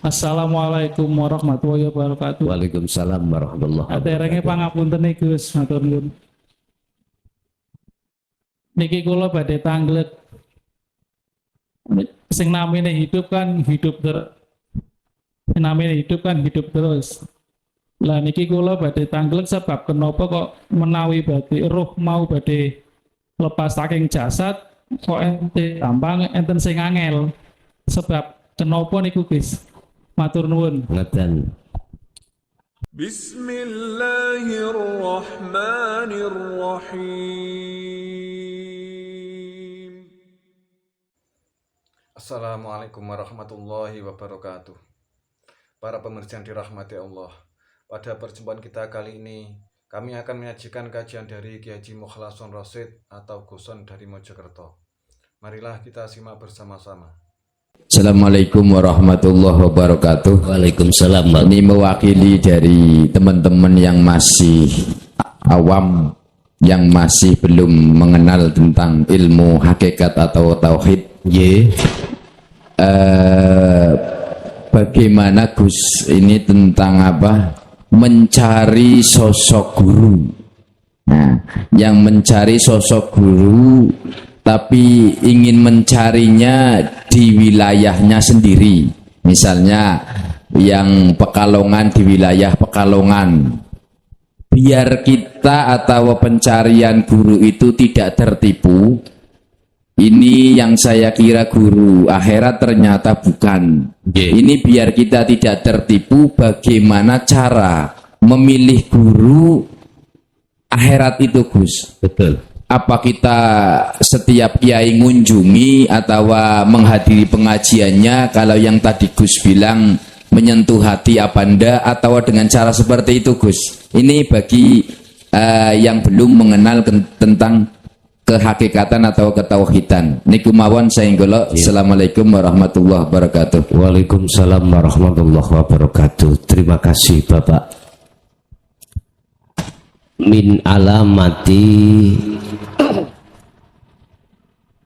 Assalamualaikum warahmatullahi wabarakatuh. Waalaikumsalam warahmatullahi Aterenge wabarakatuh. pangapunten Gus, matur nuwun. Niki kula badhe tanglet. Sing namine hidup kan hidup terus. Sing namine hidup kan hidup terus. Lah niki kula badhe tanglet sebab kenapa kok menawi badhe roh mau badhe lepas saking jasad kok ente gampang enten sing angel. Sebab kenapa niku Gus? Matur nuwun. Ngeten. Bismillahirrahmanirrahim. Assalamualaikum warahmatullahi wabarakatuh. Para pemirsa yang dirahmati Allah, pada perjumpaan kita kali ini kami akan menyajikan kajian dari Kiai Haji Mukhlason Rosyid atau Guson dari Mojokerto. Marilah kita simak bersama-sama. Assalamualaikum warahmatullahi wabarakatuh. Waalaikumsalam. Ini mewakili dari teman-teman yang masih awam, yang masih belum mengenal tentang ilmu hakikat atau tauhid. Bagaimana Gus ini tentang apa? Mencari sosok guru. Nah, yang mencari sosok guru tapi ingin mencarinya di wilayahnya sendiri. Misalnya yang Pekalongan di wilayah Pekalongan. Biar kita atau pencarian guru itu tidak tertipu. Ini yang saya kira guru akhirat ternyata bukan. Ini biar kita tidak tertipu bagaimana cara memilih guru akhirat itu Gus. Betul. Apa kita setiap kiai ngunjungi atau menghadiri pengajiannya, kalau yang tadi Gus bilang menyentuh hati apa ndak, atau dengan cara seperti itu Gus. Ini bagi yang belum mengenal tentang kehakikatan atau ketauhidan. Niku mawon saya nggolok. Assalamualaikum warahmatullahi wabarakatuh. Waalaikumsalam warahmatullahi wabarakatuh. Terima kasih Bapak. Min alamati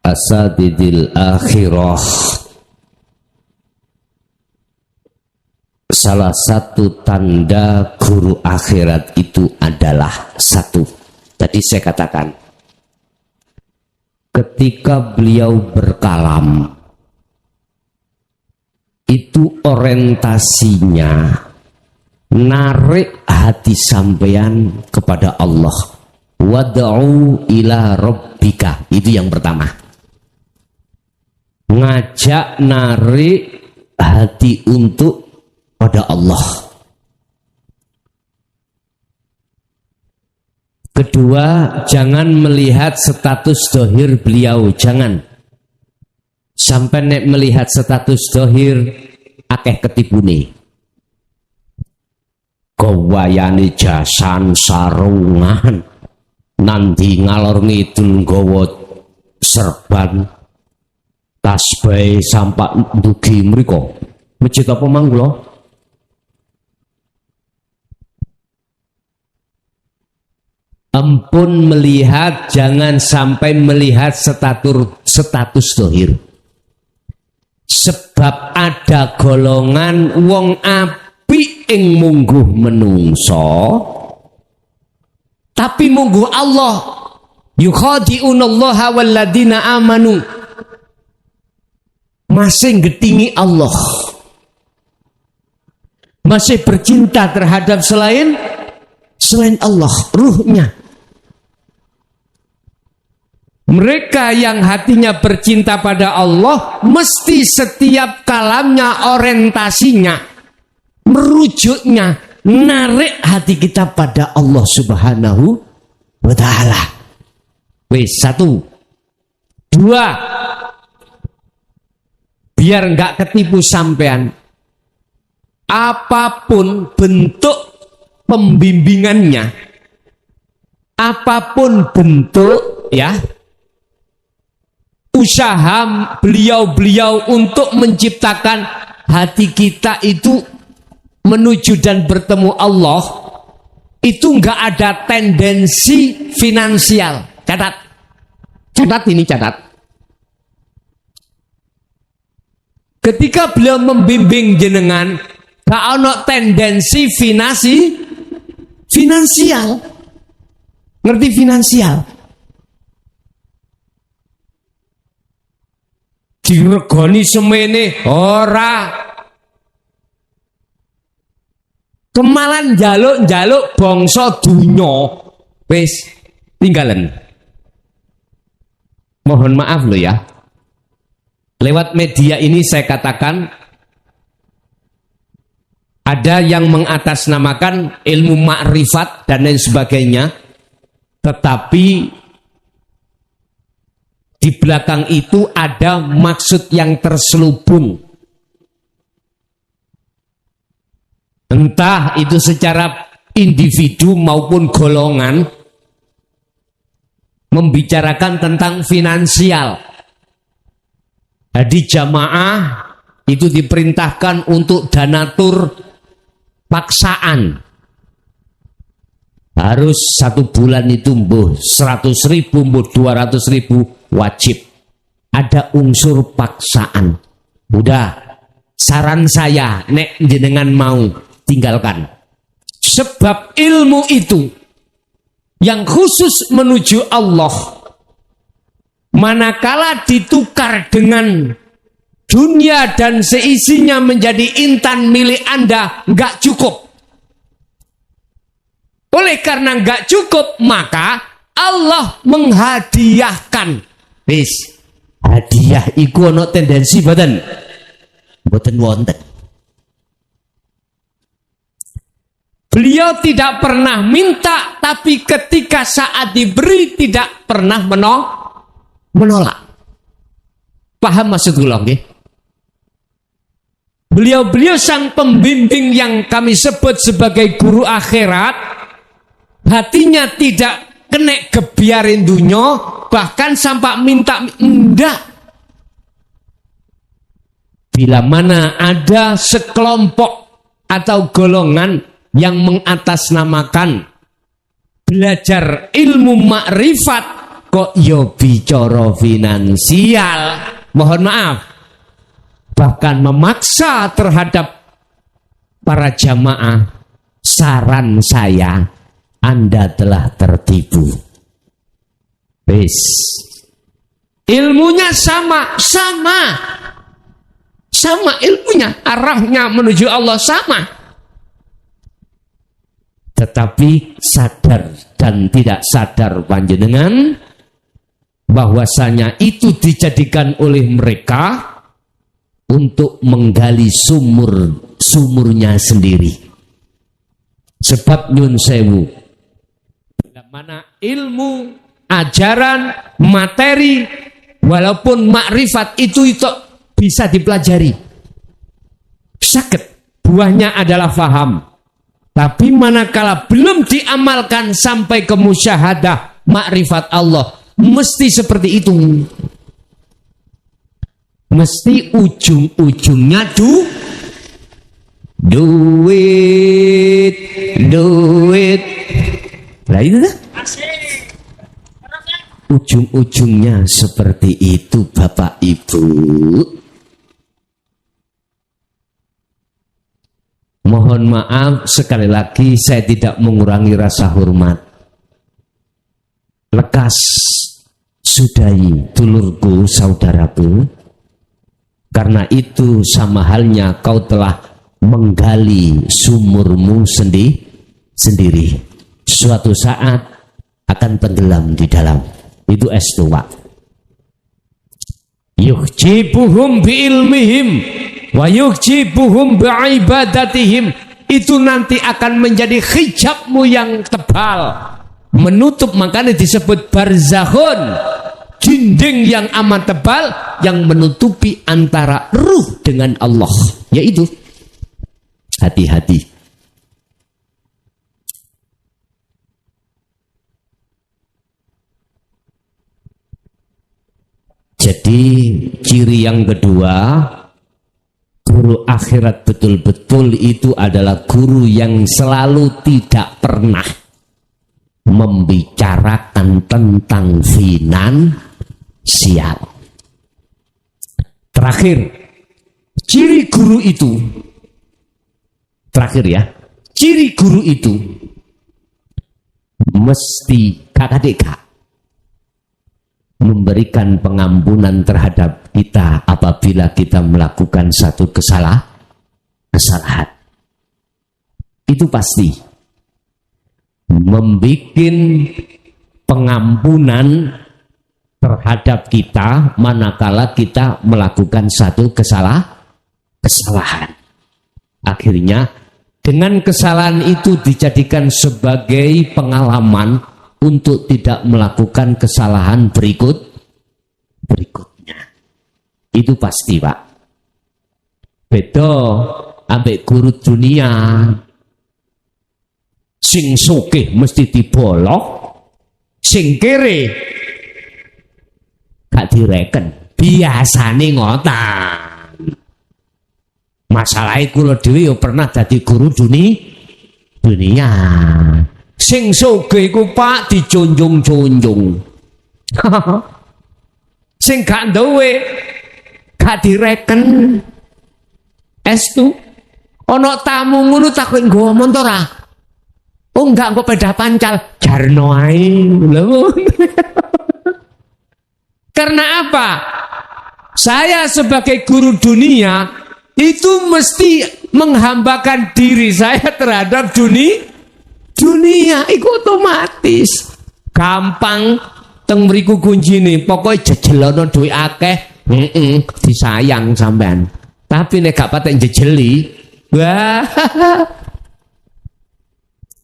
asadidil akhirah, salah satu tanda guru akhirat itu adalah satu. Tadi saya katakan, ketika beliau berkalam, itu orientasinya narik hati sampean kepada Allah. Wad'u ila rabbika, itu yang pertama. Ngajak narik hati untuk pada Allah. Kedua, jangan melihat status dohir beliau, jangan. Sampai nek melihat status dohir akeh ketibune. Gawayane jasan sarungan, nanti ngalor ngidul nggawa serban, tasbih sampak ndugi mriko. Masjid apa mang kula? Ampun melihat, jangan sampai melihat status dohir. Sebab ada golongan wong apik ing mungguh menungso, tapi mungguh Allah. Yukhadi'unallaha walladina amanu, masih getingi Allah, masih bercinta terhadap selain Allah, ruhnya. Mereka yang hatinya bercinta pada Allah, mesti setiap kalamnya orientasinya, merujuknya, narik hati kita pada Allah Subhanahu wa ta'ala. Wes, satu. Dua, biar enggak ketipu sampean, apapun bentuk pembimbingannya, apapun bentuk ya usaha beliau-beliau untuk menciptakan hati kita itu menuju dan bertemu Allah, itu enggak ada tendensi finansial. Catat ini, catat. ketika beliau membimbing jenengan gak ono tendensi finansial. Ngerti finansial? Diregoni semene ora. Kemalan jaluk bangsa dunya wis tinggalan. Mohon maaf lo ya. Lewat media ini saya katakan ada yang mengatasnamakan ilmu makrifat dan lain sebagainya, tetapi di belakang itu ada maksud yang terselubung. Entah itu secara individu maupun golongan, membicarakan tentang finansial. Jadi jamaah itu diperintahkan untuk donatur paksaan. Harus 1 bulan itu mbuh 100.000, mbuh 200.000 wajib. Ada unsur paksaan. Udah, saran saya, nek jenengan mau tinggalkan. Sebab ilmu itu yang khusus menuju Allah, manakala ditukar dengan dunia dan seisinya menjadi intan milik Anda, nggak cukup. Oleh karena nggak cukup, maka Allah menghadiahkan. Wis, hadiah iku ono tendensi boten wonten. Beliau tidak pernah minta, tapi ketika saat diberi tidak pernah menolak. Paham maksud kula nggih? Beliau sang pembimbing yang kami sebut sebagai guru akhirat, hatinya tidak kena gebiarin dunya, bahkan sampai minta enggak. Bila mana ada sekelompok atau golongan yang mengatasnamakan belajar ilmu makrifat kok yo bicara finansial, mohon maaf, bahkan memaksa terhadap para jamaah, saran saya, Anda telah tertipu. Wis, ilmunya sama ilmunya, arahnya menuju Allah sama. Tetapi sadar dan tidak sadar panjenengan bahwasanya itu dijadikan oleh mereka untuk menggali sumurnya sendiri. Sebab nyun sewu, bila mana ilmu, ajaran, materi, walaupun makrifat itu bisa dipelajari, sakit, buahnya adalah faham. Tapi manakala belum diamalkan sampai ke musyahadah makrifat Allah, mesti seperti itu. Mesti ujung-ujungnya duit. Nah itu dah. Ujung-ujungnya seperti itu, Bapak Ibu. Mohon maaf sekali lagi, saya tidak mengurangi rasa hormat. Lekas sudahi dulurku, saudaraku. Karena itu sama halnya kau telah menggali sumurmu sendiri. Suatu saat akan tenggelam di dalam. Itu es tua. Yuhjibuhum biilmihim wa yuhjibuhum biibadatihim. Itu nanti akan menjadi hijabmu yang tebal, menutup, makanya disebut barzakhun, dinding yang amat tebal yang menutupi antara ruh dengan Allah. Yaitu hati-hati. Jadi ciri yang kedua, guru akhirat betul-betul itu adalah guru yang selalu tidak pernah membicarakan tentang finansial. Terakhir, Ciri guru itu, terakhir ya, ciri guru itu mesti kakak memberikan pengampunan terhadap kita apabila kita melakukan satu kesalahan. Itu pasti. Membikin pengampunan terhadap kita manakala kita melakukan satu kesalahan. Akhirnya dengan kesalahan itu dijadikan sebagai pengalaman untuk tidak melakukan kesalahan berikutnya. Itu pasti, Pak. Beda ambek guru dunia. Sing sugih mesti dibolok, sing kere gak direken. Biasane ngotan. Masalahnya kula dhewe ya pernah dadi guru dunia. Sing sugih iku Pak dijunjung-junjung. Sing gak duwe gak direken. Estu ana tamu ngono takon nggawa montor ah. Oh enggak, kok beda pancal jarno ae. Karena apa? Saya sebagai guru dunia itu mesti menghambakan diri saya terhadap dunia. Itu otomatis gampang. Teng mriku kuncine pokoknya jejelono duit akeh, disayang sampean. Tapi nek gak patek jejeli, wah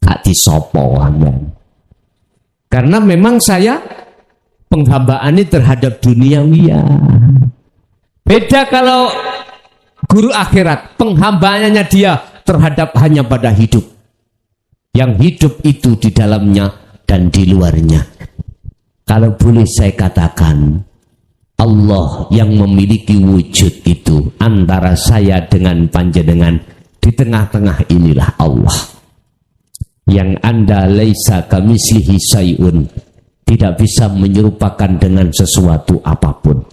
gak disopo sampean. Karena memang saya penghambaannya terhadap duniawiya. Beda kalau guru akhirat, penghambaannya dia terhadap hanya pada hidup. Yang hidup itu di dalamnya dan di luarnya. Kalau boleh saya katakan, Allah yang memiliki wujud itu antara saya dengan panjenengan, di tengah-tengah inilah Allah. Yang Anda laisa kamislihi syai'un, tidak bisa menyerupakan dengan sesuatu apapun.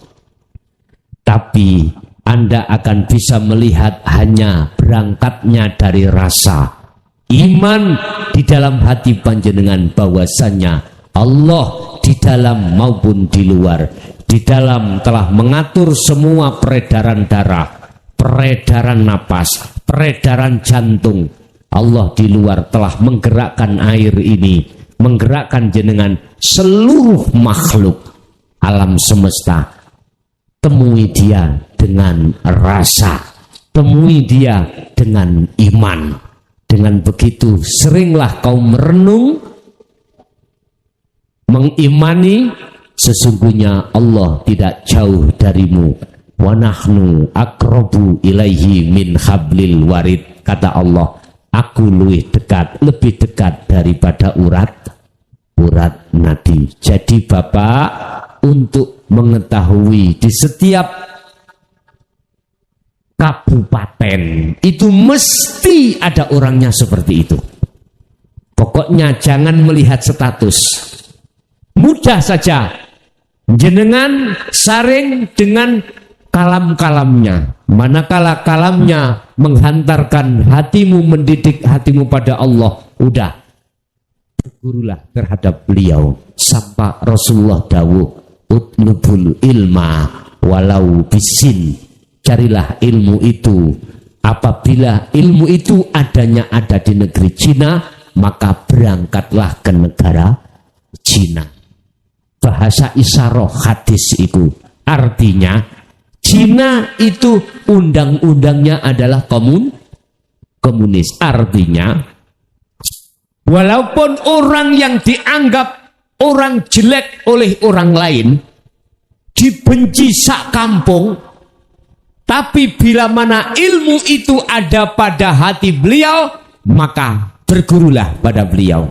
Tapi Anda akan bisa melihat hanya berangkatnya dari rasa iman di dalam hati panjenengan bahwasanya Allah di dalam maupun di luar, di dalam telah mengatur semua peredaran darah, peredaran napas, peredaran jantung. Allah di luar telah menggerakkan air ini, menggerakkan jenengan seluruh makhluk alam semesta. Temui dia dengan rasa, temui dia dengan iman. Dengan begitu seringlah kau merenung, mengimani sesungguhnya Allah tidak jauh darimu. Wa nahnu aqrabu ilaihi min hablil warid. Kata Allah, aku lebih dekat daripada urat nadi. Jadi Bapak, untuk mengetahui di setiap kabupaten itu mesti ada orangnya seperti itu. Pokoknya jangan melihat status. Mudah saja jenengan saring dengan kalam-kalamnya. Manakala kalamnya menghantarkan hatimu, mendidik hatimu pada Allah, udah bergurulah terhadap beliau. Sampai Rasulullah dawuh, utlubul ilma walau bisin. Carilah ilmu itu. Apabila ilmu itu adanya ada di negeri Cina, maka berangkatlah ke negara Cina. Bahasa isyarah hadis itu artinya Cina itu undang-undangnya adalah komunis. Artinya walaupun orang yang dianggap orang jelek oleh orang lain, dibenci sak kampung, tapi bila mana ilmu itu ada pada hati beliau, maka bergurulah pada beliau.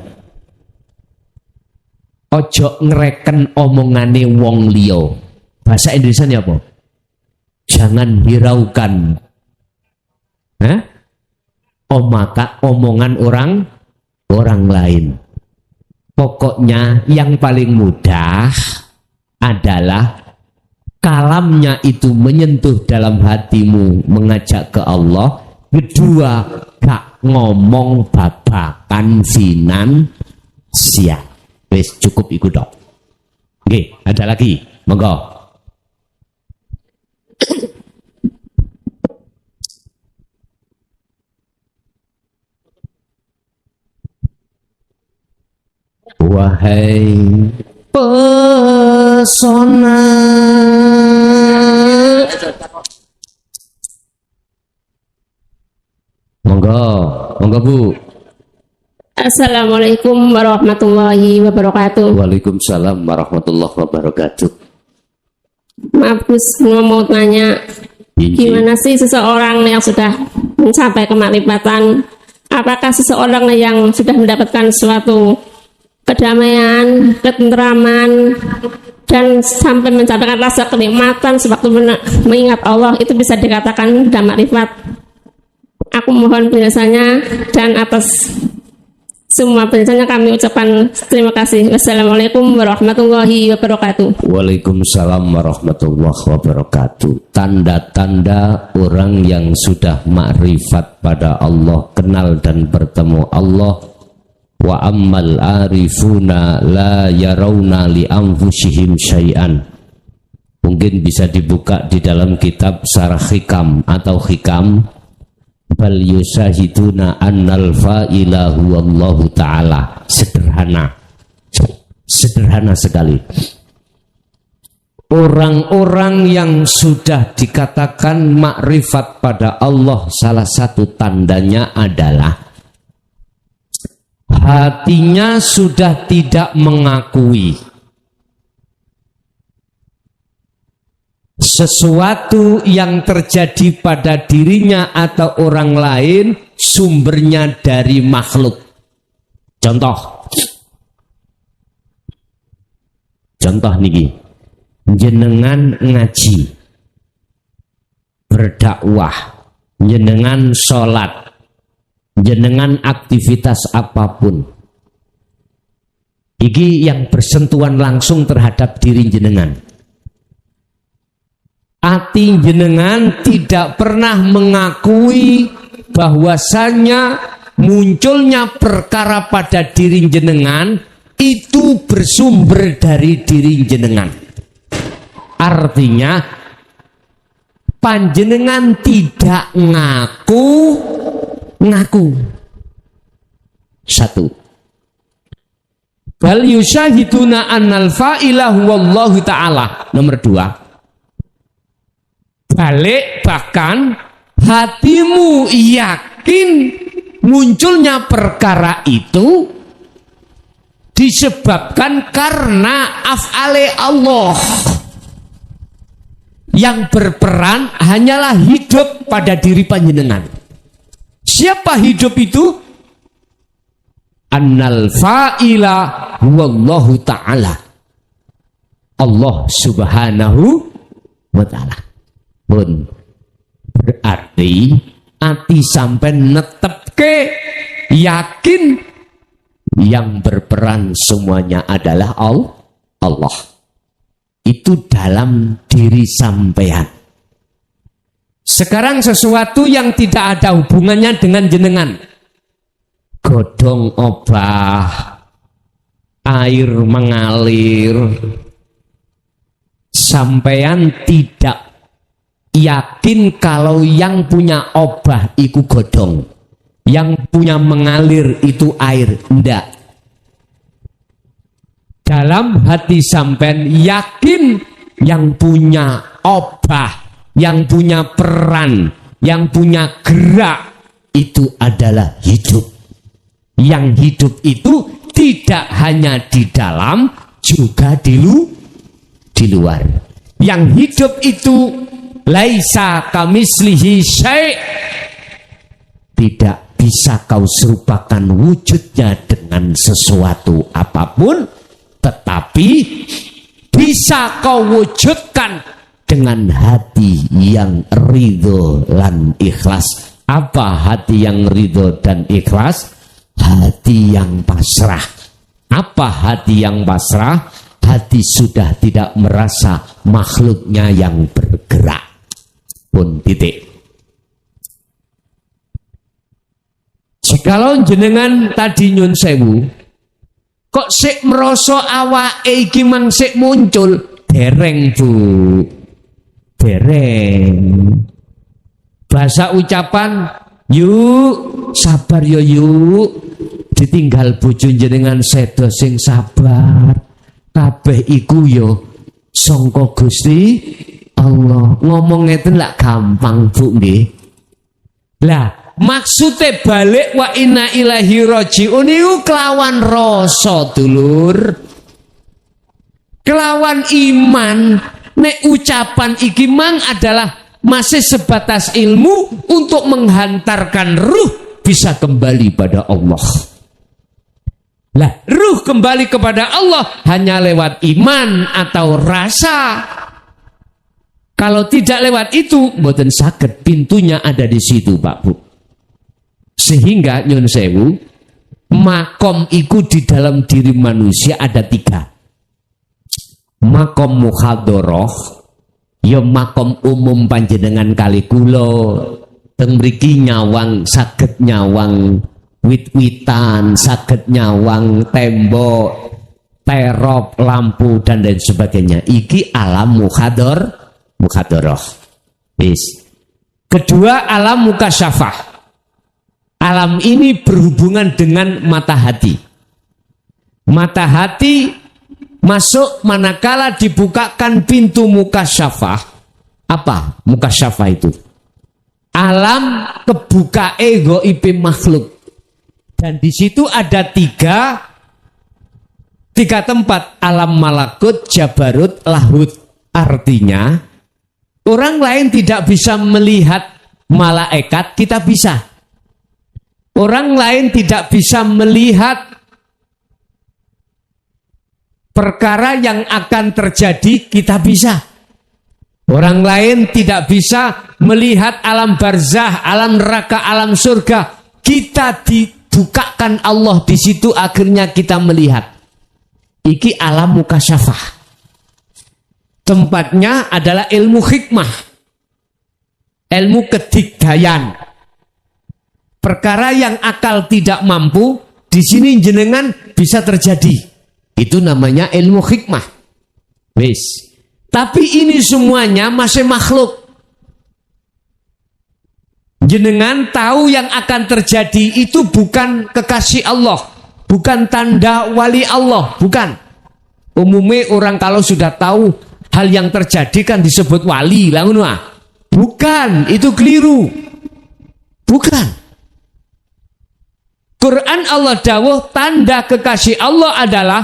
Ojo ngereken omongane wong liya. Bahasa Indonesia ini apa? Jangan hiraukan omongan orang lain. Pokoknya yang paling mudah adalah kalamnya itu menyentuh dalam hatimu mengajak ke Allah. Kedua, gak ngomong babakan finansial. Wis cukup iku dok. Oke, ada lagi, monggo. Wahai pesona, monggo Bu. Assalamualaikum warahmatullahi wabarakatuh. Waalaikumsalam warahmatullahi wabarakatuh. Maaf Gus, mau tanya, gimana sih seseorang yang sudah mencapai kemakrifatan? Apakah seseorang yang sudah mendapatkan suatu kedamaian, ketentraman, dan sampai mencapai rasa kenikmatan sewaktu mengingat Allah, itu bisa dikatakan sudah makrifat? Aku mohon penjelasannya, dan atas semua penjelasannya kami ucapkan terima kasih. Wassalamualaikum warahmatullahi wabarakatuh. Waalaikumsalam warahmatullahi wabarakatuh. Tanda-tanda orang yang sudah makrifat pada Allah, kenal dan bertemu Allah. Wa ammal arifuna la yarawna li anfusihim syai'an. Mungkin bisa dibuka di dalam kitab Sarah Hikam atau Hikam. Bal yusahiduna annal fa'ila huwallahu ta'ala. Sederhana sekali. Orang-orang yang sudah dikatakan makrifat pada Allah, salah satu tandanya adalah hatinya sudah tidak mengakui sesuatu yang terjadi pada dirinya atau orang lain sumbernya dari makhluk. Contoh niki, jenengan ngaji, berdakwah, jenengan sholat, jenengan aktivitas apapun, iki yang bersentuhan langsung terhadap diri jenengan. Hati jenengan tidak pernah mengakui bahwasanya munculnya perkara pada diri jenengan itu bersumber dari diri jenengan. Artinya panjenengan tidak ngaku. Satu. Bal yusyahiduna annal fa'ilah wallahu ta'ala. Nomor dua, balik bahkan hatimu yakin munculnya perkara itu disebabkan karena af'ale Allah. Yang berperan hanyalah hidup pada diri panjenengan. Siapa hidup itu? Annal fa'ila huwallahu ta'ala, Allah subhanahu wa ta'ala. Pun berarti ati sampai netepke yakin yang berperan semuanya adalah Allah. Itu dalam diri sampean. Sekarang sesuatu yang tidak ada hubungannya dengan jenengan, godhong obah, air mengalir, sampean tidak yakin kalau yang punya obah itu godhong, yang punya mengalir itu air. Ndak. Dalam hati sampean yakin yang punya obah, yang punya peran, yang punya gerak itu adalah hidup. Yang hidup itu tidak hanya di dalam, juga di luar. Yang hidup itu laisa kamislihi syai', tidak bisa kau serupakan wujudnya dengan sesuatu apapun, tetapi bisa kau wujudkan dengan hati yang ridho dan ikhlas. Apa hati yang ridho dan ikhlas? Hati yang pasrah. Apa hati yang pasrah? hati sudah tidak merasa makhluknya yang bergerak. Pun titik. Jikalau jenengan tadi nyun sewu, kok sik merasa awake iki mang sik muncul, dereng Bu. Dereng. Bahasa ucapan, yuk sabar yo yuk. Ditinggal bojo jenengan sedo sing sabar. Kabeh iku yo sangka Gusti Allah. Ngomong ngeten lak gampang Bu nggih. Lah, maksudnya balik wa inna ilahi raji'un iku kelawan rasa dulur. Kelawan iman, nek ucapan iki mang adalah masih sebatas ilmu untuk menghantarkan ruh bisa kembali pada Allah. Lah, ruh kembali kepada Allah hanya lewat iman atau rasa. Kalau tidak lewat itu, mboten saged, pintunya ada di situ, Pak Bu. Sehingga nyun sewu, makom iku di dalam diri manusia ada 3. Makom muhadharah, ya makom umum panjenengan kali kula teng mriki nyawang saged nyawang wit-witan, saged nyawang tembok, terop, lampu dan lain sebagainya. Iki alam muhadharah. Wis. Kedua alam mukasyafah. Alam ini berhubungan dengan mata hati. Mata hati masuk manakala dibukakan pintu mukasyafah. Apa mukasyafah itu? Alam kebuka ego IP makhluk. Dan di situ ada 3 tempat, alam malakut, jabarut, lahut. Artinya orang lain tidak bisa melihat malaikat, kita bisa. Orang lain tidak bisa melihat perkara yang akan terjadi, kita bisa. Orang lain tidak bisa melihat alam barzah, alam neraka, alam surga. Kita dibukakan Allah di situ, akhirnya kita melihat. Iki alam mukasyafah. Tempatnya adalah ilmu hikmah, ilmu kedigdayan. Perkara yang akal tidak mampu, di sini jenengan bisa terjadi. Itu namanya ilmu hikmah. Wis. Tapi ini semuanya masih makhluk. Jenengan tahu yang akan terjadi itu bukan kekasih Allah, bukan tanda wali Allah, bukan. Umumnya orang kalau sudah tahu hal yang terjadi kan disebut wali lah ngono. Bukan, itu keliru. Bukan. Quran Allah dawuh tanda kekasih Allah adalah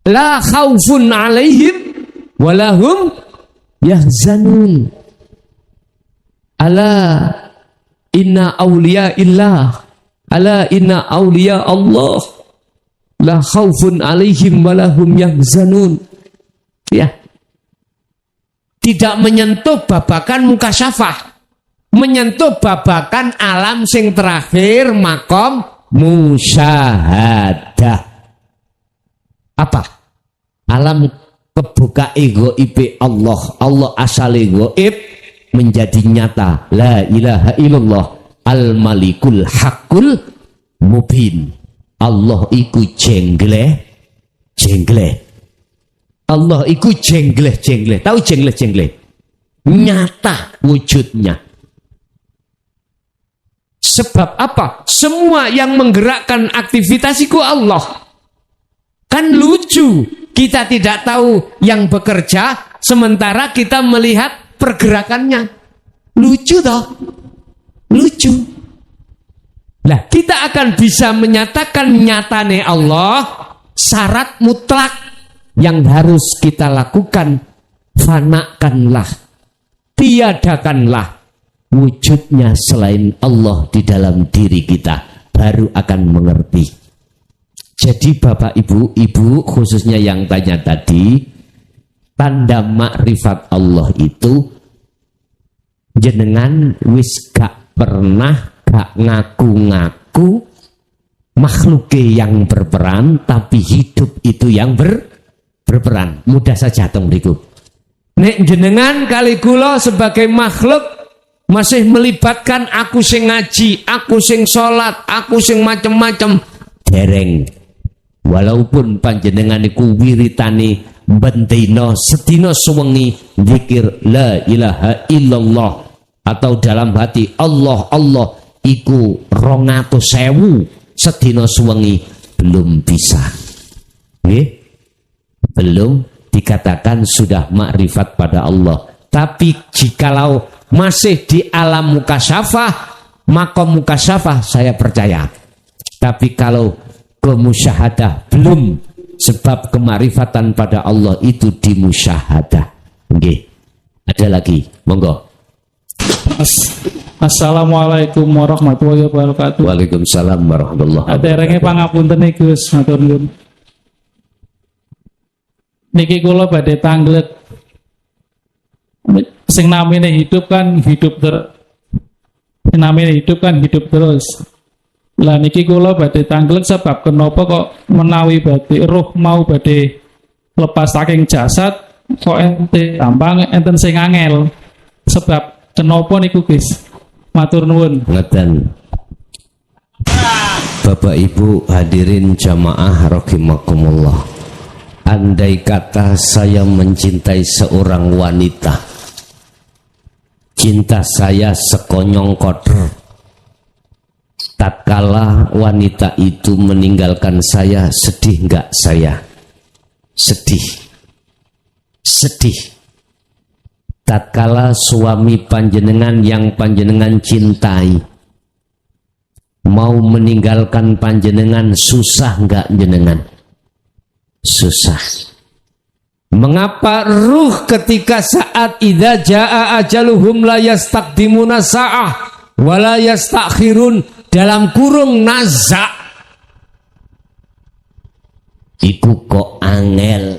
la khaufun alaihim walahum yahzanun. Ala inna awliya illah, ala inna awliya Allah la khaufun alaihim walahum yahzanun. Ya. Tidak menyentuh babakan mukasyafah, menyentuh babakan alam sing terakhir, makom musyahadah. Apa? Alam kebuka ego IP Allah. Allah asal goib menjadi nyata. La ilaha illallah al-malikul haqqul mubin. Allah iku jengleh. Allah iku jengleh. Tahu jengleh? Nyata wujudnya. Sebab apa? Semua yang menggerakkan aktivitas itu Allah. Kan lucu. Kita tidak tahu yang bekerja, sementara kita melihat pergerakannya. Lucu toh? Lucu. Nah, kita akan bisa menyatakan nyatane Allah, syarat mutlak yang harus kita lakukan, fanakanlah, tiadakanlah wujudnya selain Allah di dalam diri kita, baru akan mengerti. Jadi Bapak Ibu khususnya yang tanya tadi, tanda makrifat Allah itu jenengan wis gak pernah gak ngaku-ngaku makhluke yang berperan, tapi hidup itu yang berperan. Mudah saja tong mriku. Nek jenengan kali kula sebagai makhluk masih melibatkan aku sing ngaji, aku sing salat, aku sing macem-macem, dereng. Walaupun panjenengan iku wiritane bendina sedina suwengi zikir la ilaha illallah atau dalam hati Allah Allah iku 200.000 sedina suwengi belum bisa. Nggih? Belum dikatakan sudah makrifat pada Allah. Tapi jikalau masih di alam mukasyafah, makom mukasyafah saya percaya. Tapi kalau ke musyahadah belum, sebab kemarifatan pada Allah itu di musyahadah. Nggih. Ada lagi, monggo. Assalamualaikum warahmatullahi wabarakatuh. Waalaikumsalam warahmatullahi wabarakatuh. Aderenge pangapunten nih Gus, matur nuwun. Niki kula badhe tanglet. Sing namine hidup kan hidup sing namine hidup kan hidup terus. Lah niki kula badhe tanglet sebab kenapa kok menawi badhe roh mau badhe lepas saking jasad kok ente gampang enten sing angel. Sebab kenapa niku Gus? Matur nuwun. Ngeten. Bapak Ibu hadirin jamaah rahimakumullah. Andai kata saya mencintai seorang wanita, cinta saya sekonyong kotor. Tatkala wanita itu meninggalkan saya, sedih enggak saya? Sedih. Sedih. Tatkala suami panjenengan yang panjenengan cintai mau meninggalkan panjenengan, susah enggak jenengan? Susah. Mengapa ruh ketika saat idza jaa ajaluhum la yastaqdimuna sa'ah wa la yastakhirun dalam kurung naza iku kok angel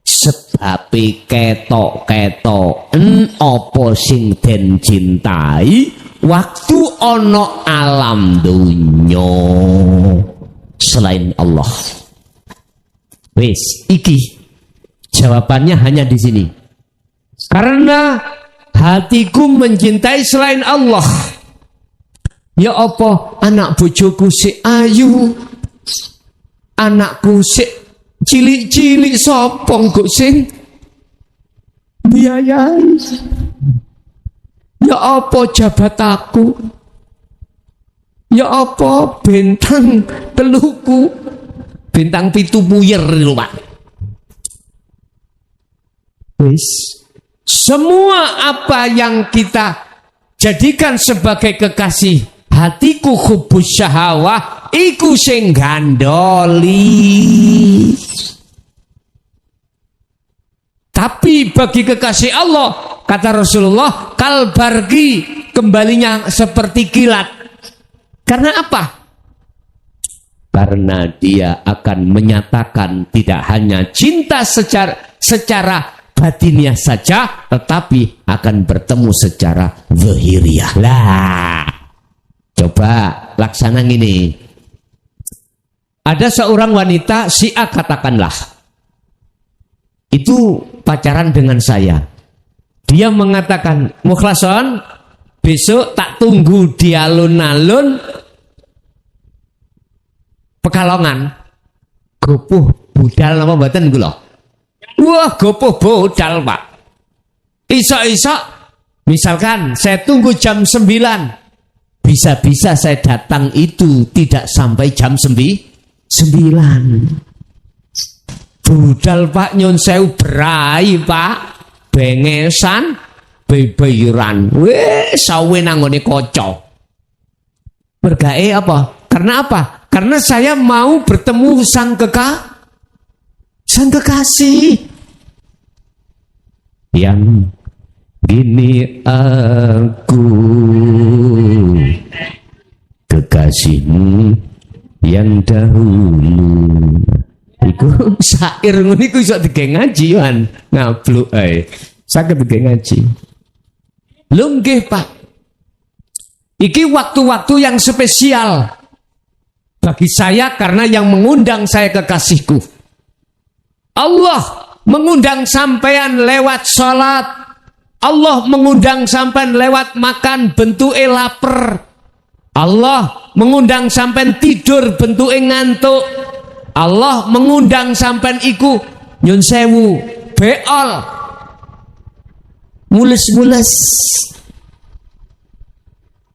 sebab ketok-ketok apa sing den cintai waktu ono alam dunya selain Allah. Wis, iki jawabannya hanya di sini. Karena hatiku mencintai selain Allah. Ya apa anak bojoku sik ayu, anakku sik cilik-cilik sapa kok sing biayai. Ya apa jabataku, ya apa bintang teluku, bintang pitu puyer lho Pak. Wis, semua apa yang kita jadikan sebagai kekasih hatiku hubus syahawah iku sing gandoli. Tapi bagi kekasih Allah, kata Rasulullah, kalbargi, kembalinya seperti kilat. Karena apa? Karena dia akan menyatakan tidak hanya cinta secara batiniah saja, tetapi akan bertemu secara zahiriah. Lah, coba laksana gini. Ada seorang wanita Syiah katakanlah, itu pacaran dengan saya. Dia mengatakan, Mukhlason, besok tak tunggu di alun-alun Pekalongan. Gopoh budal apa mboten kula? Wah, gopoh budal, Pak. Isok-isok misalkan saya tunggu jam 9. Bisa-bisa saya datang itu tidak sampai jam 9. Budal Pak, nyun sewu berai Pak. Bengesan, beberan. Wes sawe nanggone kaca. Mergae apa? Karena apa? Karena saya mau bertemu sang kekasih. Yang gini aku kekasihmu yang dahulu. Iku syair ngono iku iso dige ngaji kan. Ngabluk ae. Saged dige ngaji. Lho nggih, Pak. Iki waktu-waktu yang spesial bagi saya karena yang mengundang saya kekasihku. Allah mengundang sampean lewat sholat. Allah mengundang sampean lewat makan bentuke lapar. Allah mengundang sampean tidur bentuke ngantuk. Allah mengundang sampean iku nyun sewu beol mules-mules.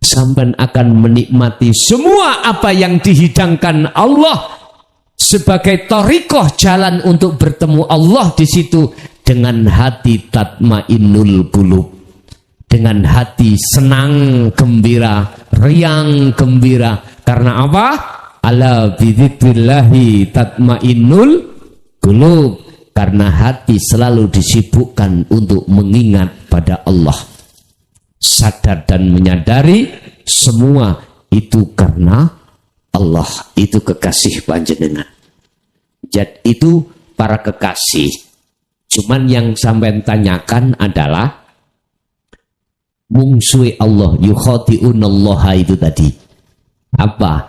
Sampean akan menikmati semua apa yang dihidangkan Allah sebagai thariqah jalan untuk bertemu Allah di situ dengan hati tatmainnul qulub, dengan hati senang gembira, riang gembira. Karena apa? Ala bidzikrillahi tatmainnul qulub. Karena hati selalu disibukkan untuk mengingat pada Allah. Sadar dan menyadari semua itu karena Allah, itu kekasih panjenengan. Jadi itu para kekasih. Cuman yang sampai tanyakan adalah mungsuhi Allah, yukhati'unallaha itu tadi. Apa?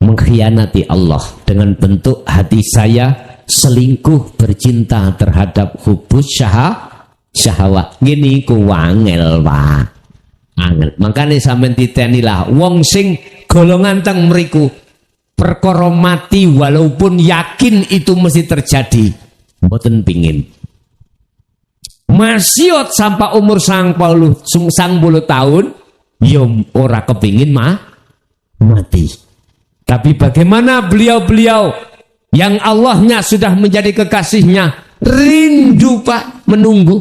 Mengkhianati Allah dengan bentuk hati saya selingkuh bercinta terhadap hubus syahwat. Gini ku wangel Pak. Angel. Makanya sampean titenilah wong sing golongan teng mriku perkara mati walaupun yakin itu mesti terjadi, mboten pingin. Masiot sampai umur 90 tahun, ya ora kepingin mati. Tapi bagaimana beliau-beliau yang Allahnya sudah menjadi kekasihnya, rindu Pak, menunggu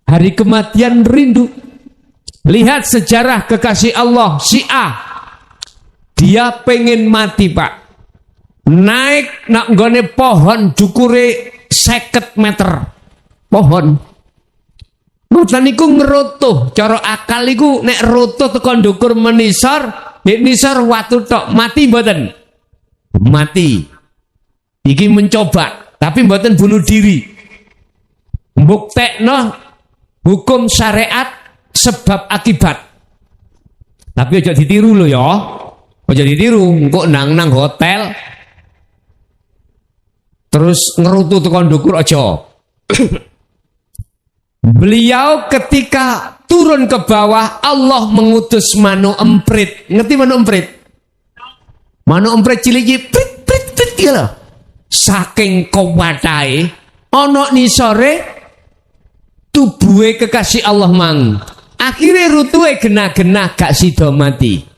hari kematian, rindu. Lihat sejarah kekasih Allah, Syiah. Dia pengen mati Pak. Naik nak nggone pohon dukure 50 meter. Pohon. Mboten niku ngerutuh, cara akal iku nek rutuh tekan ndukur menisor, nek nisor watu tok, mati mboten? Mati. Iki mencoba, tapi mboten bunuh diri. Mbuktekno hukum syariat sebab akibat. Tapi aja ditiru lo ya. Aja ditiru, kok nang hotel terus ngerutu tekan ndukur aja. Beliau ketika turun ke bawah, Allah mengutus manu emprit. Ngerti manu emprit? Manu emprit cilik prit ya. Saking kuwatahe ana nisore tubuhe kekasih Allah mang. Akhirnya rutuhe genah-genah gak sida mati.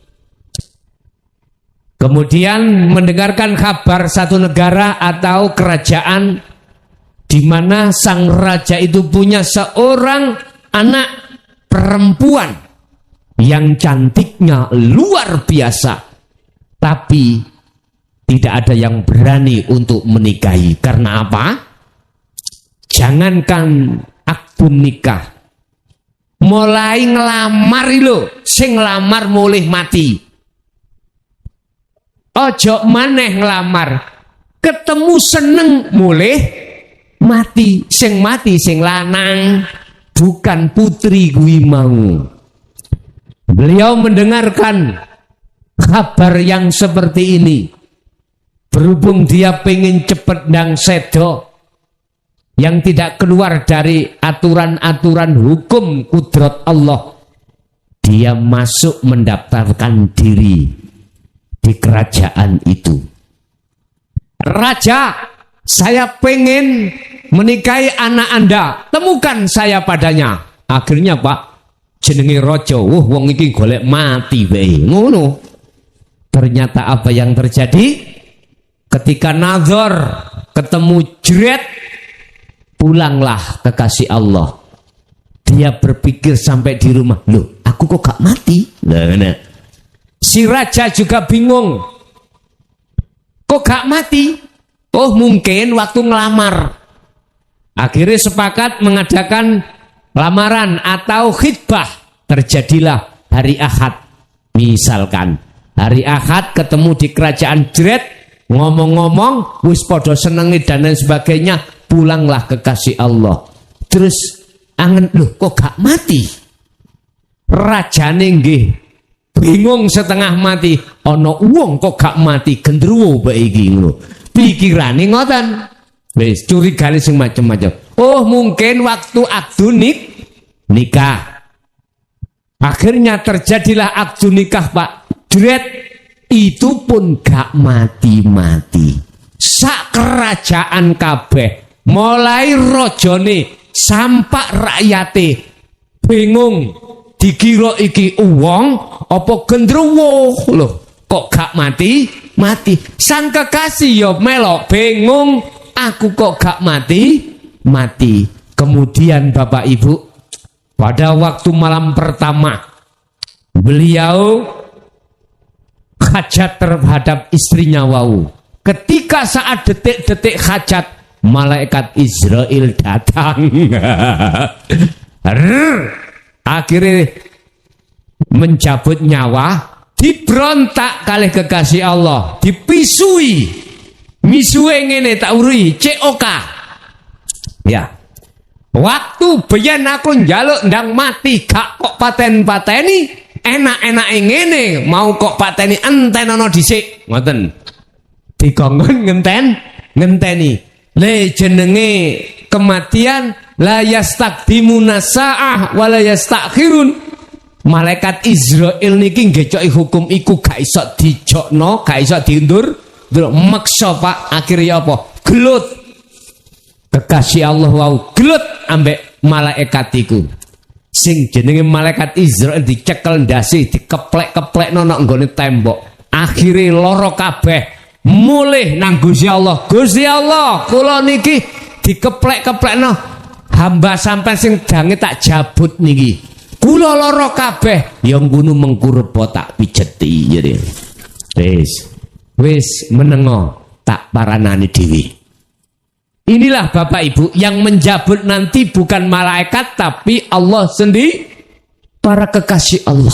Kemudian mendengarkan kabar satu negara atau kerajaan di mana sang raja itu punya seorang anak perempuan yang cantiknya luar biasa, tapi tidak ada yang berani untuk menikahi. Karena apa? Jangankan akdun nikah, mulai ngelamar lo, sing ngelamar mulih mati. Ojo maneh ngelamar, ketemu seneng mulih mati. Sing mati sing lanang, bukan putri kuwi mau. Beliau mendengarkan kabar yang seperti ini. Berhubung dia pengen cepet ndang sedo yang tidak keluar dari aturan-aturan hukum kudrat Allah, dia masuk mendaftarkan diri di kerajaan itu. Raja, saya pengen menikahi anak Anda, temukan saya padanya. Akhirnya Pak, jenenge raja, wong iki golek mati wae. Ngono. Ternyata apa yang terjadi? Ketika nazar ketemu jret, pulanglah kekasih Allah. Dia berpikir sampai di rumah, loh aku kok gak mati? Nah. Si raja juga bingung, kok gak mati? Oh mungkin waktu ngelamar. Akhirnya sepakat mengadakan lamaran atau khitbah. Terjadilah hari Ahad. Misalkan hari Ahad ketemu di kerajaan jret, ngomong-ngomong wis podo senengi dan lain sebagainya. Pulanglah kekasih Allah. Terus angen, loh kok gak mati? Rajane nggih bingung setengah mati. Ono wong kok gak mati, gendruwo bae iki ngono. Pikirane ngoten. Wis curigane sing macam-macam. Oh, mungkin waktu akdu nikah. Akhirnya terjadilah akdu nikah, Pak. Dret, itu pun gak mati-mati. Sak kerajaan kabeh, mulai rajane sampai rakyate bingung, dikira iki uwong apa gendruwo lho, kok gak mati? Sang kekasih yo melok bingung, aku kok gak mati. Kemudian Bapak Ibu, pada waktu malam pertama beliau hajat terhadap istrinya wau. Ketika saat detik-detik hajat, malaikat Israel datang. Akhirnya mencabut nyawa, diberontak kali kekasih Allah, dipisui. Misue ngene tak urui, COK. Ya. Waktu biyen aku njaluk ndang mati gak kok paten-pateni, enak-enak ngene mau kok pateni entenono dhisik. Ngoten. Dikongkon ngenteni. Le jenenge kematian la yastaqdimuna sa'ah wa la yastakhirun. Malaikat Israel niki ngecoki hukum iku gak iso dijokno, gak iso diundur. Maksa Pak, akhirnya apa? Gelut. Kekasih Allah wau gelut ambek malaikat iku. Sing jenenge malaikat Israel dicekel ndase, dikeplek-keplek nang nggone tembok. Akhire loro kabeh. Mulih nang Gusti Allah. Gusti Allah, kula niki dikeplek-keplekno. Hamba sampean sing dange tak jabut niki. Kula lara kabeh, ya ngono mengkurepo tak pijeti jadi. Wis menengo tak paranani dhewe. Inilah Bapak Ibu yang menjabut nanti bukan malaikat tapi Allah sendiri, para kekasih Allah.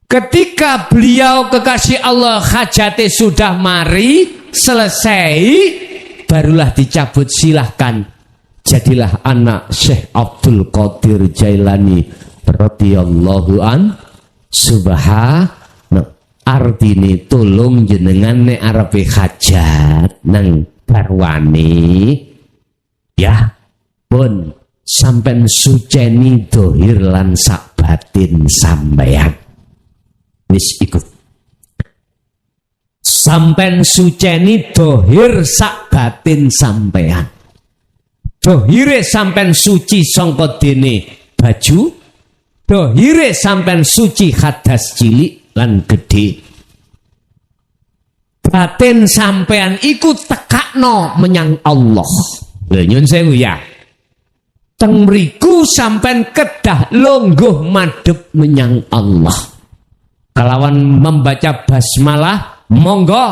Ketika beliau kekasih Allah hajate sudah mari selesai, barulah dicabut, silahkan jadilah anak Syekh Abdul Qadir Jailani radhiyallahu an. Subhanallah, artine tolong jenengan nek arepe hajat nang garwane ya pun sampen suceni dohir lan sak batin sampeyan. Wis ikut sampen suceni dohir sak batin sampean. Dohire sampen suci sangka dene baju, dohire sampen suci hadas cilik lan gede. Batin sampean iku tekakno menyang Allah. Lha nyun sewu ya. Teng mriku sampen kedah longgoh madhep menyang Allah. Kalawan membaca basmalah, monggo.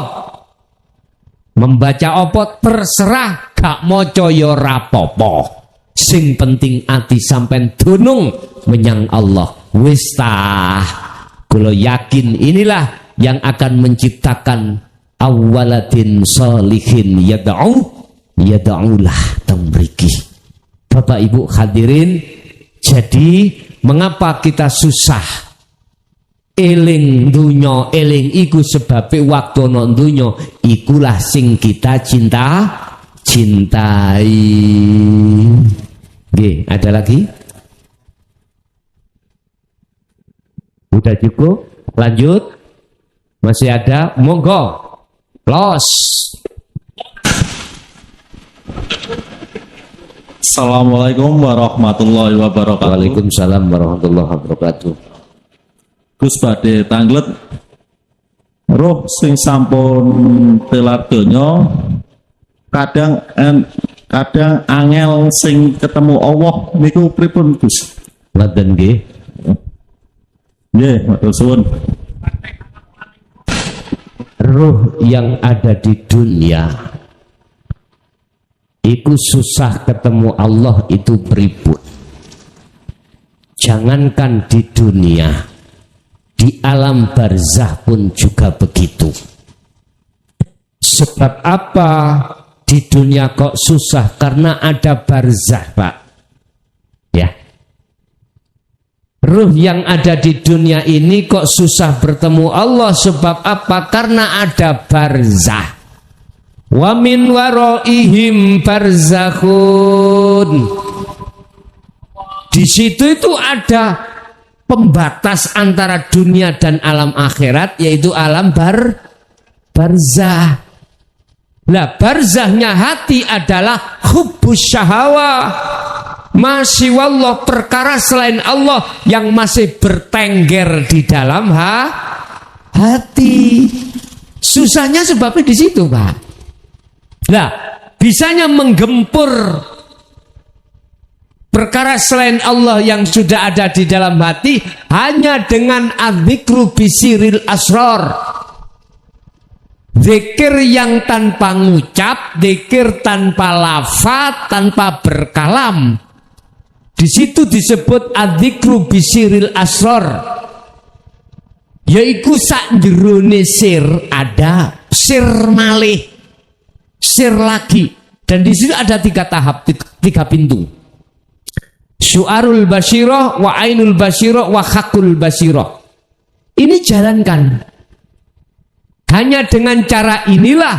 Membaca apa terserah, gak maca ya rapopo. Sing penting ati sampean dunung menyang Allah. Wis tah, kula yakin inilah yang akan menciptakan awaladin solihin yad'ulah tembriki. Bapak Ibu hadirin, jadi mengapa kita susah eling dunya, eling iku sebabe waktu ana dunya ikulah sing kita cintai. Nggih, ada lagi? Udah cukup? Lanjut? Masih ada? Monggo. Los. Assalamualaikum warahmatullahi wabarakatuh. Waalaikumsalam warahmatullahi wabarakatuh. Gus badhe tanglet roh sing sampun tilar donya kadang angel sing ketemu Allah niku pripun Gus? Ngoten nggih. Nggih, matur suwun. Ruh yang ada di dunia itu susah ketemu Allah itu beribut. Jangankan di dunia, di alam barzah pun juga begitu. Sebab apa di dunia kok susah? Karena ada barzah, Pak. Ya. Ruh yang ada di dunia ini kok susah bertemu Allah, sebab apa? Karena ada barzah. Wa min waraihim barzakhun. Di situ itu ada pembatas antara dunia dan alam akhirat, yaitu alam barzah. Lah barzahnya hati adalah hubbus syahawah. Masih wallah, perkara selain Allah yang masih bertengger di dalam hati. Susahnya sebabnya di situ, Pak. Nah, bisanya menggempur perkara selain Allah yang sudah ada di dalam hati hanya dengan adzikru bisiril asrar. Zikir yang tanpa ngucap, zikir tanpa lafaz, tanpa berkalam. Di situ disebut adzikru bisiril asrar. Yaiku sak jerone sir ada sir malih, sir lagi, dan di situ ada 3 tahap, 3 pintu. Syu'arul basyirah, wa ainul basyirah, wa hakul basyirah. Ini jalankan. Hanya dengan cara inilah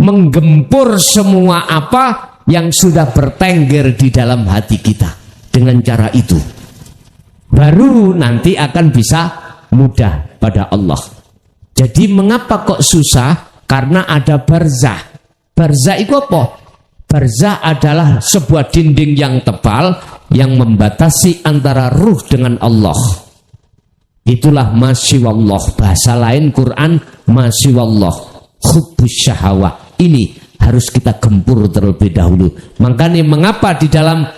menggempur semua apa yang sudah bertengger di dalam hati kita. Dengan cara itu baru nanti akan bisa mudah pada Allah. Jadi mengapa kok susah? Karena ada barzah. Barzah itu apa? Barzah adalah sebuah dinding yang tebal yang membatasi antara ruh dengan Allah. Itulah masyiwallah. Bahasa lain Quran masyiwallah, hubbus syahawah. Ini harus kita gempur terlebih dahulu. Makanya mengapa di dalam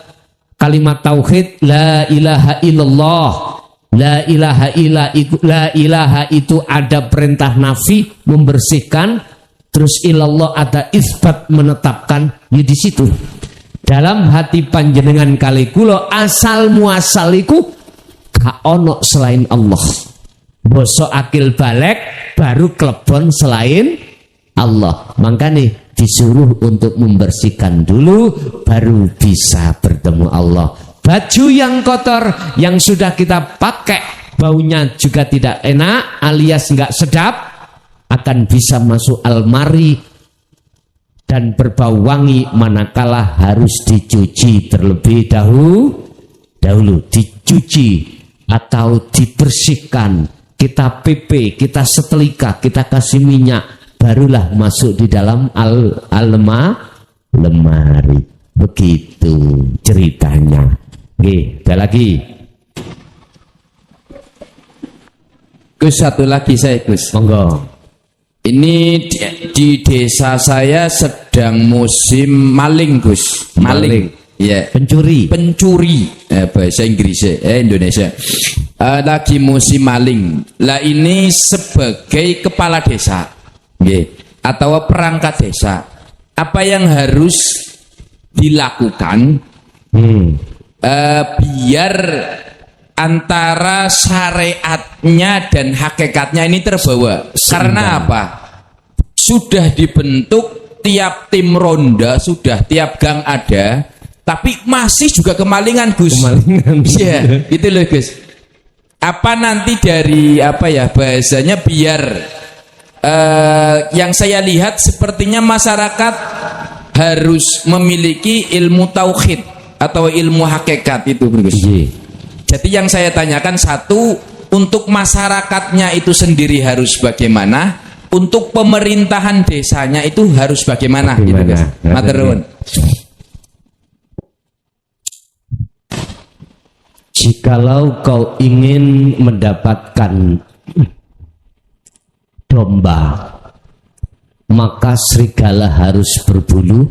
kalimat tauhid la ilaha illallah, la ilaha itu ada perintah nafi membersihkan, terus ilallah ada isbat menetapkan. Ya di situ dalam hati panjenengan kali kula asal muasaliku gak ono selain Allah. Bosok akil balik baru klebon selain Allah. Makanya disuruh untuk membersihkan dulu baru bisa bertemu Allah. Baju yang kotor yang sudah kita pakai baunya juga tidak enak alias nggak sedap akan bisa masuk almari dan berbau wangi manakala harus dicuci terlebih dahulu dicuci atau dibersihkan, kita PP, kita setrika, kita kasih minyak, barulah masuk di dalam lemari. Begitu ceritanya. Oke, ada lagi. Gus, satu lagi saya, Gus. Monggo. Ini di desa saya sedang musim maling, Gus. Maling. Ya, Pencuri. Bahasa Inggris Indonesia. Lagi musim maling. Lah ini sebagai kepala desa, atau perangkat desa, apa yang harus dilakukan biar antara syariatnya dan hakikatnya ini terbawa? Karena apa? Sudah dibentuk tiap tim ronda, sudah tiap gang ada, tapi masih juga kemalingan, Gus. Iya, gitu loh, Gus. Apa nanti dari bahasanya biar yang saya lihat sepertinya masyarakat harus memiliki ilmu tauhid atau ilmu hakikat itu, Gus. Jadi yang saya tanyakan, satu, untuk masyarakatnya itu sendiri harus bagaimana, untuk pemerintahan desanya itu harus bagaimana, gitu, Gus. Matur nuwun. Jikalau kau ingin mendapatkan domba, maka serigala harus berbulu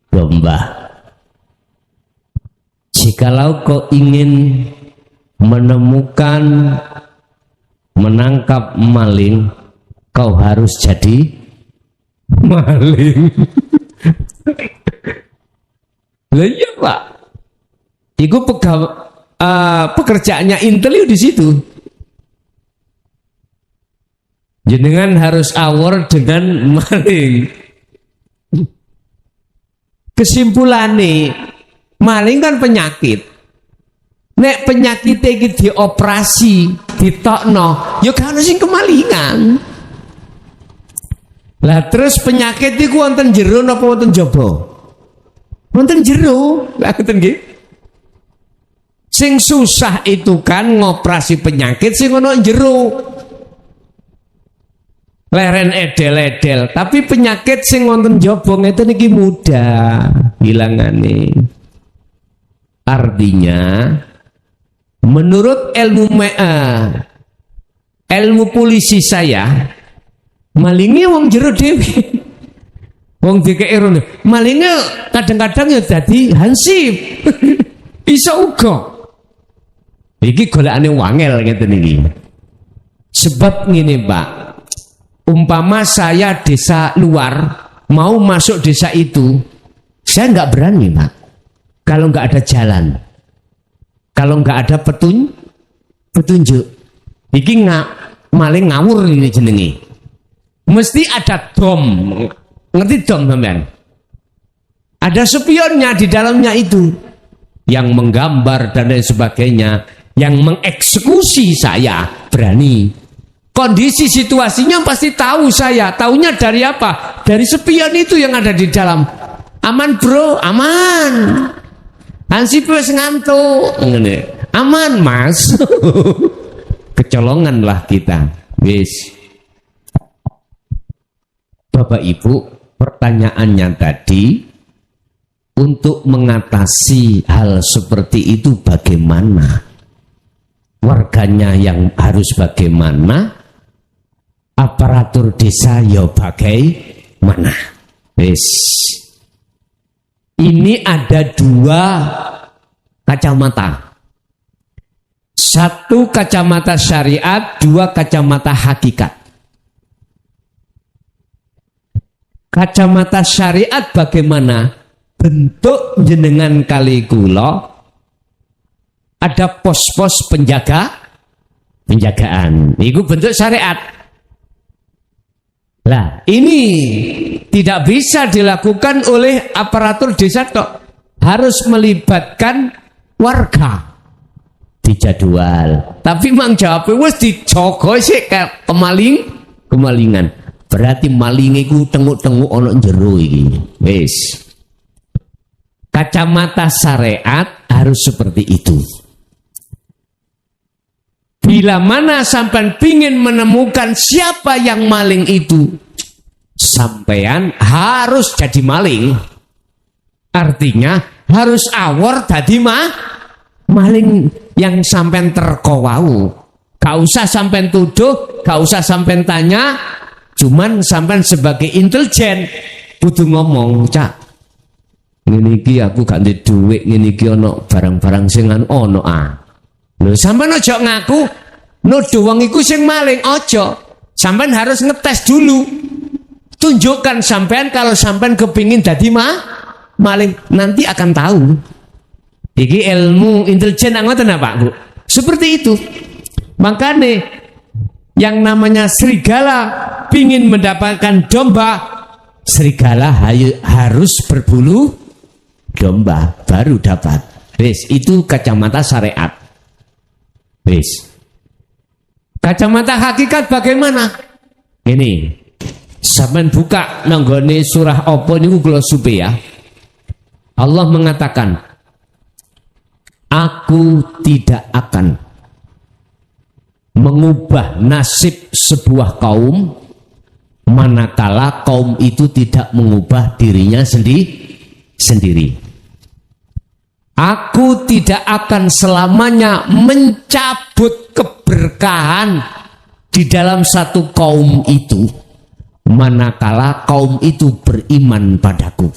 domba. Jikalau kau ingin menangkap maling, kau harus jadi maling. Lah iya, Pak. Iku pekerjaannya Intel di situ. Jenengan harus awor dengan maling. Kesimpulannya, maling kan penyakit. Nek penyakit iki dioperasi, ditokno, ya kan sing kemalingan. Lah terus penyakit itu wonten jero napa wonten jaba? Wonten jero. Lah ngoten nggih. Sing susah itu kan ngoperasi penyakit sing ono jero. Leren edel-edel, tapi penyakit sing wonten jaba ngeten iki mudah hilangane. Artinya menurut ilmu polisi saya, malingnya wong jero dhewe. Wong dikeki rono. Malingnya kadang-kadang ya dadi hansip. Iso uga. Iki golekane wangel ngeten iki. Sebab ngene, Pak. Umpama saya desa luar mau masuk desa itu, saya nggak berani, Pak. Kalau nggak ada jalan, kalau nggak ada petunjuk, iki maling ngawur ini jenenge. Mesti ada dom, ngerti dom sampean? Ada spionnya di dalamnya itu, yang menggambar dan lain sebagainya, yang mengeksekusi saya berani. Kondisi situasinya pasti tahu saya. Taunya dari apa? Dari spion itu yang ada di dalam. Aman bro, aman. Hansip wis ngantuk. Aman mas. Kecolongan lah kita. Wis. Bapak Ibu, pertanyaannya tadi, untuk mengatasi hal seperti itu bagaimana? Warganya yang harus bagaimana? Aparatur desa ya bagaimana? Wis. Ini ada dua kacamata. Satu kacamata syariat, dua kacamata hakikat. Kacamata syariat bagaimana? Bentuk jenengan kali kula ada pos-pos penjagaan. Itu bentuk syariat. Lah, ini tidak bisa dilakukan oleh aparatur desa tok. Harus melibatkan warga. Dijadwal. Tapi mang jawab wis dijogo sik kemalingan. Berarti maling iku tenguk-tenguk ana jero iki. Wis. Kacamata syariat harus seperti itu. Bila mana sampean pingin menemukan siapa yang maling itu, sampean harus jadi maling. Artinya harus awor dadi maling yang sampean terkowau. Gak usah sampean tuduh, gak usah sampean tanya, cuman sampean sebagai intelijen kudu ngomong, Cak. Ngene iki aku gak ndek dhuwit, ngene iki ono barang-barang sing ono Lho sampean aja ngaku nuduh wong iku sing maling, aja. Sampean harus ngetes dulu. Tunjukkan sampean kalau sampean kepingin dadi maling, nanti akan tahu. Iki ilmu intelijen ngoten apa, Bu? Seperti itu. Makanya yang namanya serigala pingin mendapatkan domba, serigala harus berbulu domba baru dapat. Wis, itu kacamata syariat. Wis. Kacamata hakikat bagaimana? Ini sampean buka nanggone surah apa niku kula supe ya. Allah mengatakan, aku tidak akan mengubah nasib sebuah kaum manakala kaum itu tidak mengubah dirinya sendiri. Aku tidak akan selamanya mencabut keberkahan di dalam satu kaum itu manakala kaum itu beriman padaku.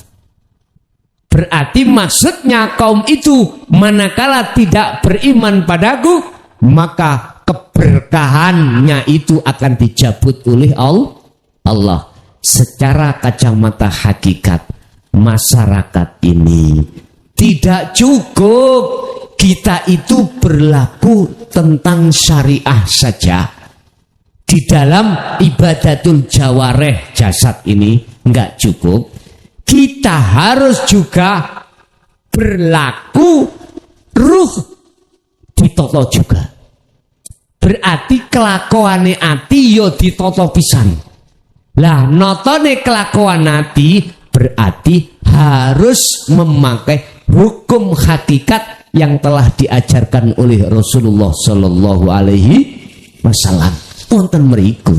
Berarti maksudnya kaum itu manakala tidak beriman padaku, maka keberkahannya itu akan dicabut oleh Allah. Secara kacamata hakikat, masyarakat ini tidak cukup kita itu berlaku tentang syariah saja di dalam ibadatul jawareh jasad ini, enggak cukup. Kita harus juga berlaku ruh ditoto juga. Berarti kelakuane ati yo ditoto pisan. Lah notone kelakuan Nabi berarti harus memakai hukum hakikat yang telah diajarkan oleh Rasulullah Shallallahu Alaihi Wasallam. Wonten mriku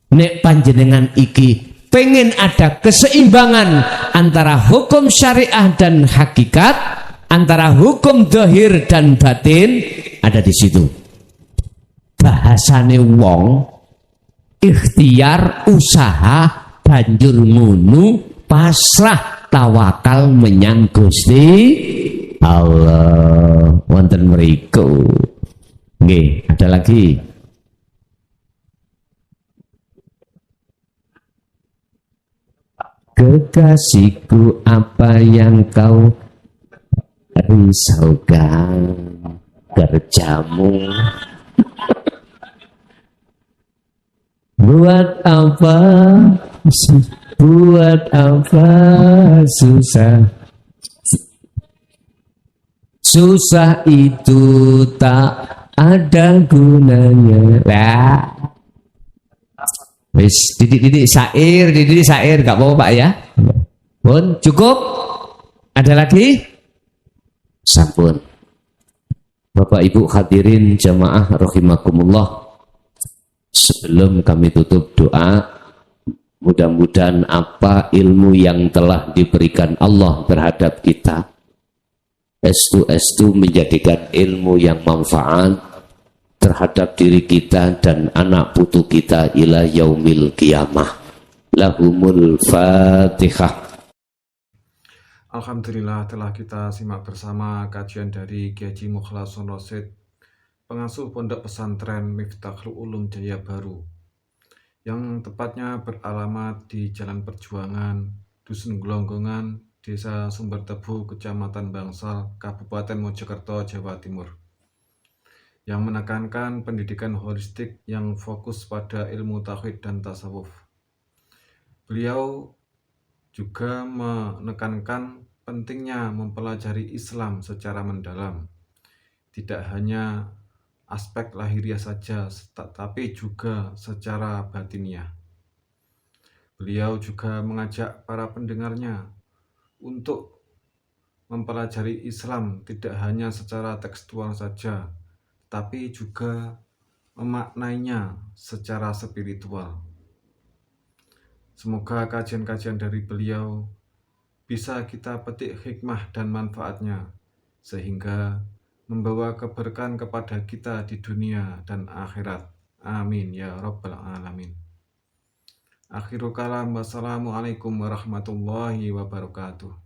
nek panjenengan iki pengen ada keseimbangan antara hukum syariah dan hakikat, antara hukum zahir dan batin, ada di situ. Bahasane wong ikhtiar usaha banjur ngunu pasrah tawakal menyang Gusti Allah. Wonten mriku. Nggih, ada lagi. Kekasihku, apa yang kau risaukan? Kerjamu buat apa? Buat apa susah? Susah itu tak ada gunanya. Lah, wis didik syair, gak apa-apa Pak ya. Pun cukup. Ada lagi? Sampun. Bapak Ibu hadirin jamaah rahimakumullah. Sebelum kami tutup doa, mudah-mudahan apa ilmu yang telah diberikan Allah terhadap kita estu menjadikan ilmu yang manfaat terhadap diri kita dan anak putu kita ila yaumil qiyamah. Lahumul Fatihah. Alhamdulillah telah kita simak bersama kajian dari Kiai Haji Mukhlason Rosyid, pengasuh Pondok Pesantren Miftahul Ulum Jaya Baru, yang tepatnya beralamat di Jalan Perjuangan, Dusun Glonggongan, Desa Sumbertebu, Kecamatan Bangsal, Kabupaten Mojokerto, Jawa Timur, yang menekankan pendidikan holistik yang fokus pada ilmu tauhid dan tasawuf. Beliau juga menekankan pentingnya mempelajari Islam secara mendalam, tidak hanya aspek lahiriah saja, tetapi juga secara batiniah. Beliau juga mengajak para pendengarnya untuk mempelajari Islam tidak hanya secara tekstual saja, tapi juga memaknainya secara spiritual. Semoga kajian-kajian dari beliau bisa kita petik hikmah dan manfaatnya, sehingga membawa keberkahan kepada kita di dunia dan akhirat. Amin ya rabbal alamin. Akhirul kalam, wassalamualaikum warahmatullahi wabarakatuh.